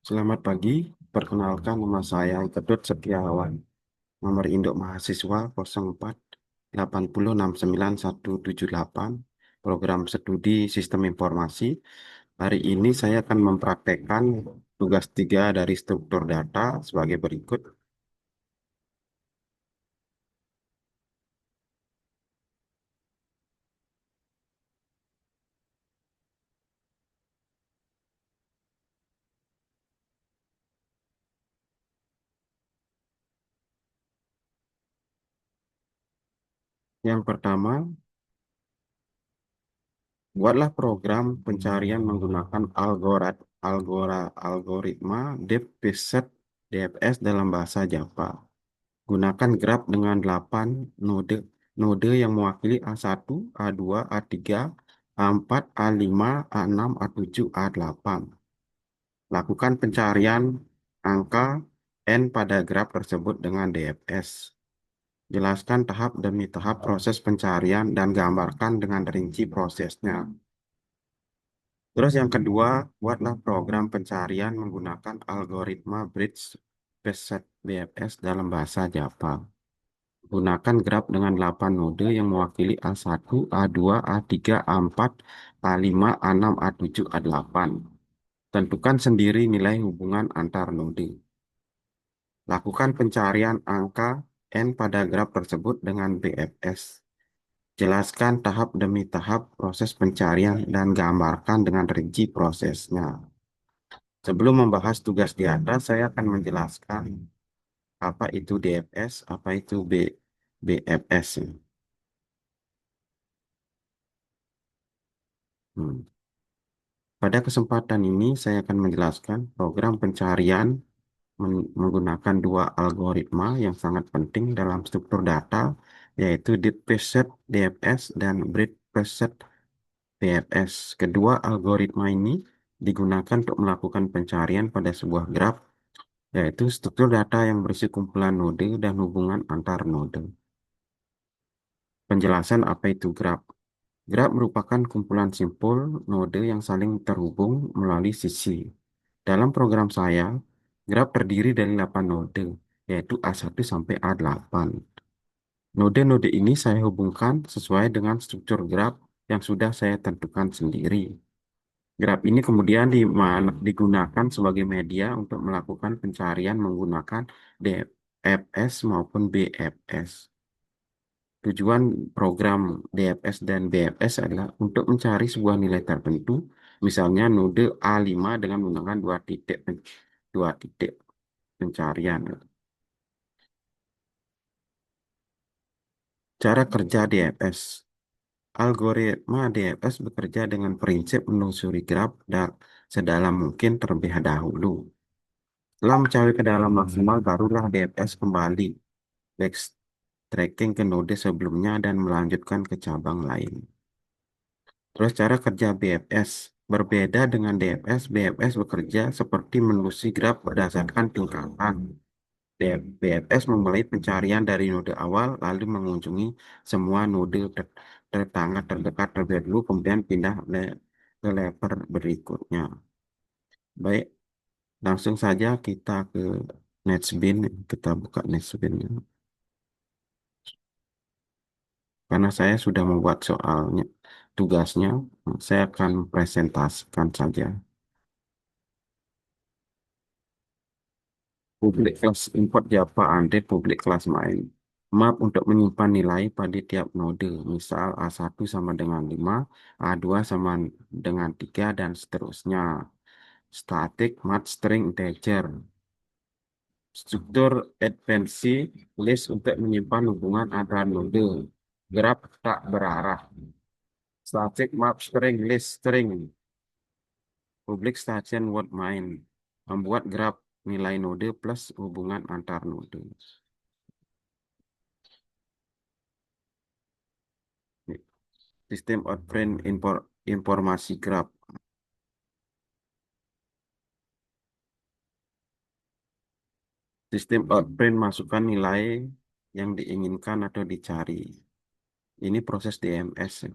Selamat pagi, perkenalkan nama saya Ketut Setiawan, nomor induk mahasiswa 0480696178, program studi Sistem Informasi. Hari ini saya akan mempraktekkan tugas 3 dari struktur data sebagai berikut. Yang pertama, buatlah program pencarian menggunakan algoritma depth-first DFS dalam bahasa Java. Gunakan graf dengan 8 node node yang mewakili A1, A2, A3, A4, A5, A6, A7, A8. Lakukan pencarian angka N pada graf tersebut dengan DFS. Jelaskan tahap demi tahap proses pencarian dan gambarkan dengan rinci prosesnya. Terus yang kedua, buatlah program pencarian menggunakan algoritma Bridge Preset BFS dalam bahasa Java. Gunakan graf dengan 8 node yang mewakili A1, A2, A3, A4, A5, A6, A7, A8. Tentukan sendiri nilai hubungan antar node. Lakukan pencarian angka N pada graf tersebut dengan BFS. Jelaskan tahap demi tahap proses pencarian dan gambarkan dengan rinci prosesnya. Sebelum membahas tugas di atas, saya akan menjelaskan apa itu DFS, apa itu BFS. Hmm. Pada kesempatan ini, saya akan menjelaskan program pencarian menggunakan dua algoritma yang sangat penting dalam struktur data, yaitu Deep Preset DFS dan Breadth Preset BFS. Kedua algoritma ini digunakan untuk melakukan pencarian pada sebuah graf, yaitu struktur data yang berisi kumpulan node dan hubungan antar node. Penjelasan apa itu graf? Graf merupakan kumpulan simpul node yang saling terhubung melalui sisi. Dalam program saya, graf terdiri dari 8 node, yaitu A1 sampai A8. Node-node ini saya hubungkan sesuai dengan struktur graf yang sudah saya tentukan sendiri. Graf ini kemudian digunakan sebagai media untuk melakukan pencarian menggunakan DFS maupun BFS. Tujuan program DFS dan BFS adalah untuk mencari sebuah nilai tertentu, misalnya node A5 dengan menggunakan dua titik pencarian. Cara kerja DFS. Algoritma DFS bekerja dengan prinsip menelusuri graf dan sedalam mungkin terlebih dahulu. Setelah mencari ke dalam maksimal, barulah DFS kembali backtracking ke node sebelumnya dan melanjutkan ke cabang lain. Terus cara kerja BFS. Berbeda dengan DFS, BFS bekerja seperti menelusuri graf berdasarkan tingkatan. BFS memulai pencarian dari node awal, lalu mengunjungi semua node tetangga terdekat terlebih dahulu, kemudian pindah ke level berikutnya. Baik, langsung saja kita ke Netsbin. Kita buka Netsbin. Karena saya sudah membuat soalnya, tugasnya, saya akan presentasikan saja. Public class import Java Android public class main. Map untuk menyimpan nilai pada tiap node. Misal A1 sama dengan 5, A2 sama dengan 3, dan seterusnya. Static mat string integer. Struktur advanced list untuk menyimpan hubungan antara node. Graf tak berarah. Static map string list string. Public station word main. Membuat graf nilai node plus hubungan antar node. Sistem outprint informasi graf. Sistem outprint masukkan nilai yang diinginkan atau dicari. Ini proses DMS.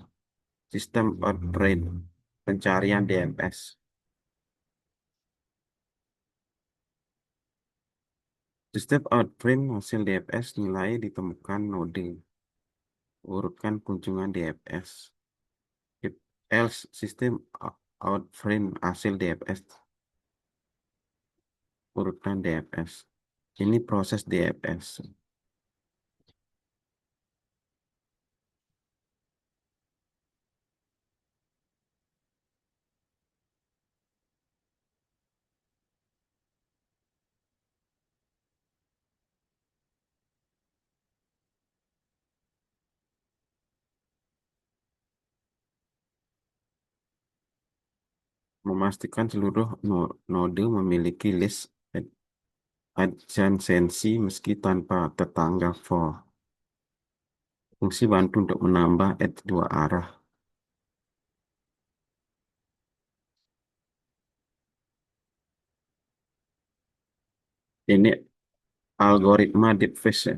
Sistem outprint, pencarian DMS. Setiap outprint hasil DFS nilai ditemukan node. Urutkan kunjungan DFS. If else sistem outprint hasil DFS. Urutkan DFS. Ini proses DFS. Memastikan seluruh node memiliki list adjacency meski tanpa tetangga for. Fungsi bantu untuk menambah edge dua arah. Ini algoritma deep face ya.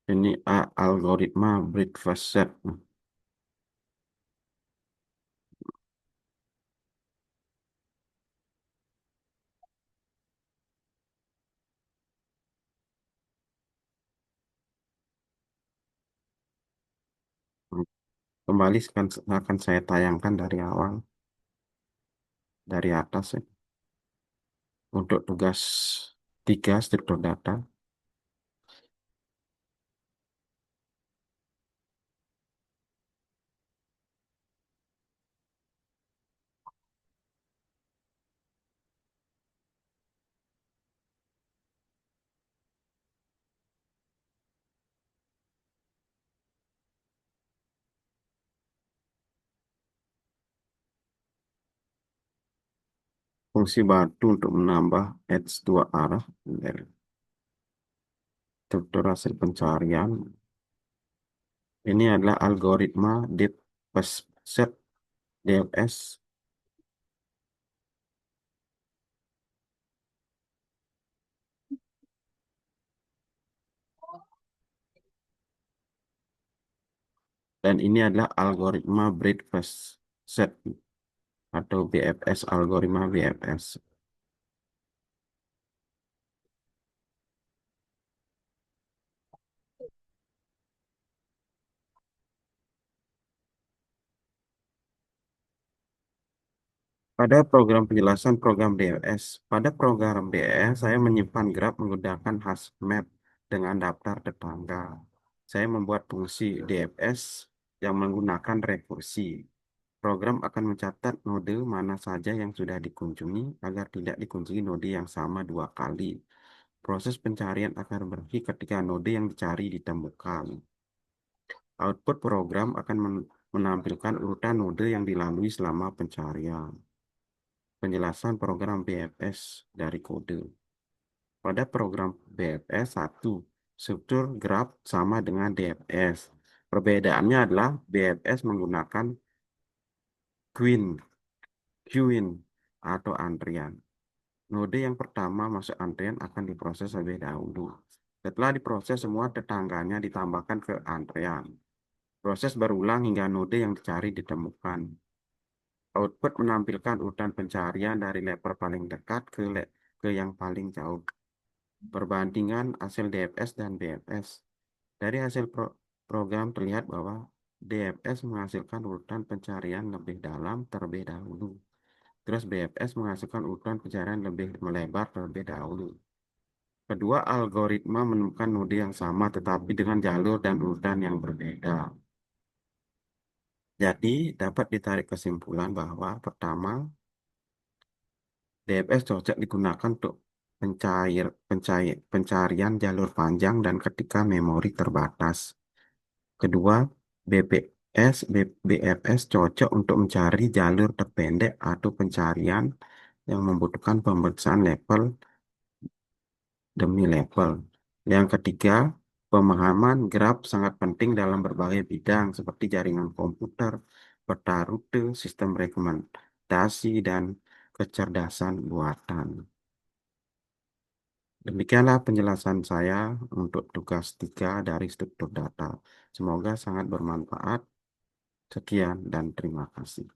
Ini algoritma breakfast set. Kembali akan saya tayangkan dari awal, dari atas ya. Untuk tugas 3 struktur data. Fungsi batu untuk menambah edge dua arah dari struktur hasil pencarian. Ini adalah algoritma deep first set DFS. Dan ini adalah algoritma breakfast set atau BFS, algoritma BFS. Pada program penjelasan program DLS, pada program DLS saya menyimpan graf menggunakan hash map dengan daftar tetangga. Saya membuat fungsi DFS yang menggunakan rekursi. Program akan mencatat node mana saja yang sudah dikunjungi agar tidak dikunjungi node yang sama dua kali. Proses pencarian akan berhenti ketika node yang dicari ditemukan. Output program akan menampilkan urutan node yang dilalui selama pencarian. Penjelasan program BFS dari kode. Pada program BFS 1, struktur graf sama dengan DFS. Perbedaannya adalah BFS menggunakan queue, queuing atau antrian. Node yang pertama masuk antrian akan diproses lebih dahulu. Setelah diproses, semua tetangganya ditambahkan ke antrian. Proses berulang hingga node yang dicari ditemukan. Output menampilkan urutan pencarian dari level paling dekat ke yang paling jauh. Perbandingan hasil DFS dan BFS. Dari hasil program terlihat bahwa DFS menghasilkan urutan pencarian lebih dalam terlebih dahulu. Terus BFS menghasilkan urutan pencarian lebih melebar terlebih dahulu. Kedua algoritma menemukan node yang sama tetapi dengan jalur dan urutan yang berbeda. Jadi dapat ditarik kesimpulan bahwa pertama, DFS cocok digunakan untuk pencarian jalur panjang dan ketika memori terbatas. Kedua, BFS cocok untuk mencari jalur terpendek atau pencarian yang membutuhkan pemeriksaan level demi level. Yang ketiga, pemahaman graf sangat penting dalam berbagai bidang seperti jaringan komputer, peta rute, sistem rekomendasi, dan kecerdasan buatan. Demikianlah penjelasan saya untuk tugas 3 dari struktur data. Semoga sangat bermanfaat. Sekian dan terima kasih.